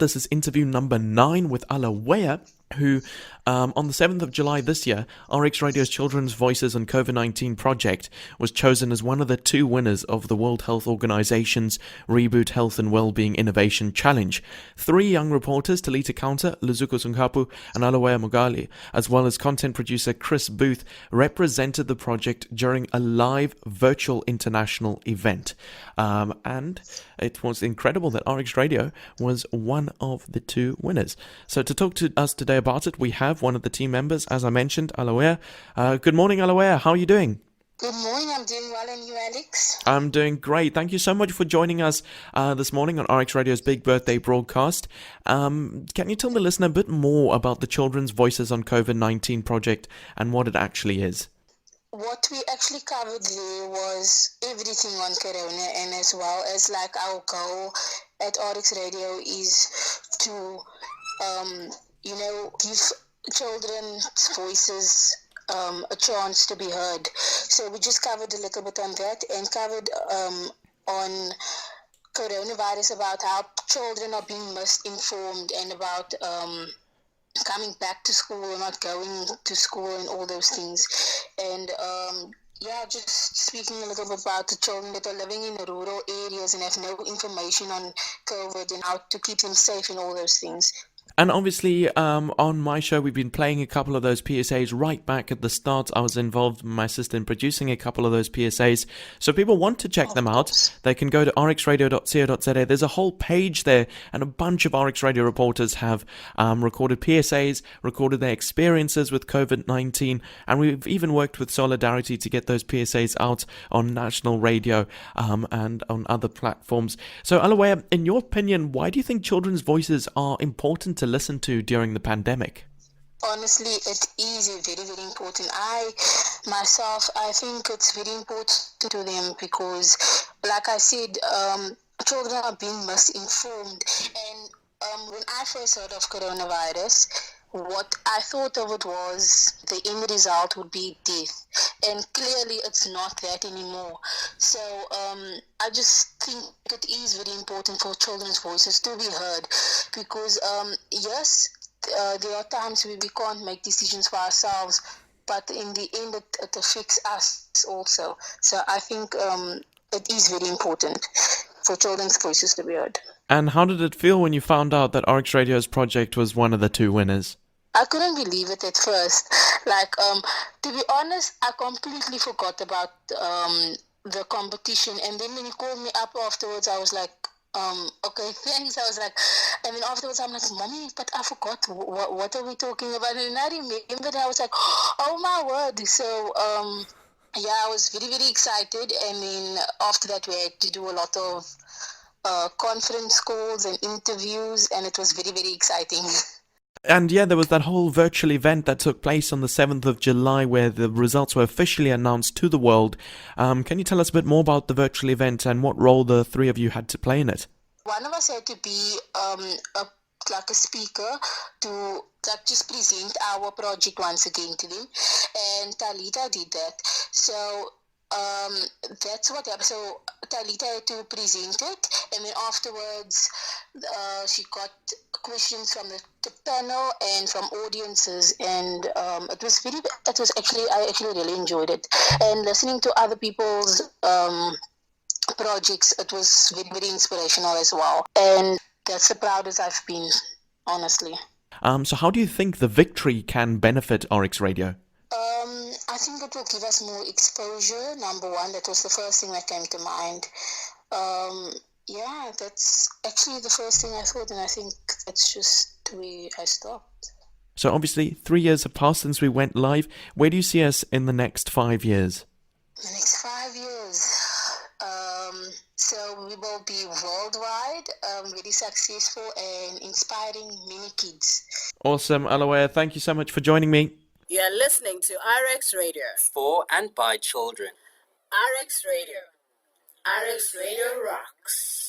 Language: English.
This is interview number 9 with Alaweyah, who on the 7th of July this year, RX Radio's Children's Voices on COVID-19 project was chosen as one of the 2 winners of the World Health Organization's Reboot Health and Wellbeing Innovation Challenge. 3 young reporters, Talita Counter, Luzuko Sunkapu and Alaweyah Mugali, as well as content producer Chris Booth, represented the project during a live virtual international event. And it was incredible that RX Radio was one of the 2 winners. So to talk to us today about it, we have one of the team members, as I mentioned, Alaweyah. Good morning, Alaweyah. How are you doing? Good morning. I'm doing well, and you, Alex? I'm doing great. Thank you so much for joining us this morning on RX Radio's Big Birthday broadcast. Can you tell the listener a bit more about the Children's Voices on COVID-19 project and what it actually is? What we actually covered there was everything on Corona, and as well as like our goal at RX Radio is to, give children's voices a chance to be heard. So we just covered a little bit on that, and covered on coronavirus, about how children are being misinformed, and about coming back to school or not going to school and all those things. And just speaking a little bit about the children that are living in rural areas and have no information on COVID and how to keep them safe and all those things. And obviously, on my show, we've been playing a couple of those PSAs right back at the start. I was involved, my sister, in producing a couple of those PSAs. So if people want to check them out, they can go to rxradio.co.za. There's a whole page there, and a bunch of RX Radio reporters have recorded PSAs, recorded their experiences with COVID-19, and we've even worked with Solidarity to get those PSAs out on national radio and on other platforms. So, Alaweyah, in your opinion, why do you think children's voices are important to listen to during the pandemic? Honestly, it is very, very important. I think it's very important to them because, like I said, children are being misinformed. And when I first heard of coronavirus, what I thought of it was the end result would be death. And clearly it's not that anymore. So I just think it is very important for children's voices to be heard because, yes, there are times where we can't make decisions for ourselves, but in the end it affects us also. So I think it is very important for children's voices to be heard. And how did it feel when you found out that RX Radio's project was one of the 2 winners? I couldn't believe it at first. To be honest, I completely forgot about the competition. And then when he called me up afterwards, I was like, okay, thanks. I was like, and then afterwards I'm like, Mommy, but I forgot. What are we talking about? And I remembered. I was like, oh my word. So, I was very, very excited. And then after that, we had to do a lot of conference calls and interviews, and it was very, very exciting. And there was that whole virtual event that took place on the 7th of July where the results were officially announced to the world. Can you tell us a bit more about the virtual event and what role the 3 of you had to play in it? One of us had to be a speaker to just present our project once again to them. And Talita did that. So that's what happened. So Talita had to present it, and then afterwards she got questions from the panel and from audiences, and I actually really enjoyed it. And listening to other people's projects, it was very, very inspirational as well. And that's the proudest I've been, honestly. So how do you think the victory can benefit RX Radio? I think it will give us more exposure, number one. That was the first thing that came to mind. That's actually the first thing I thought, and I think that's just where I stopped. So obviously 3 years have passed since we went live. Where do you see us in the next 5 years? The next 5 years. So we will be worldwide, very successful and inspiring many kids. Awesome, Alaweyah. Thank you so much for joining me. You are listening to RX Radio. For and by children. RX Radio. RX Radio rocks.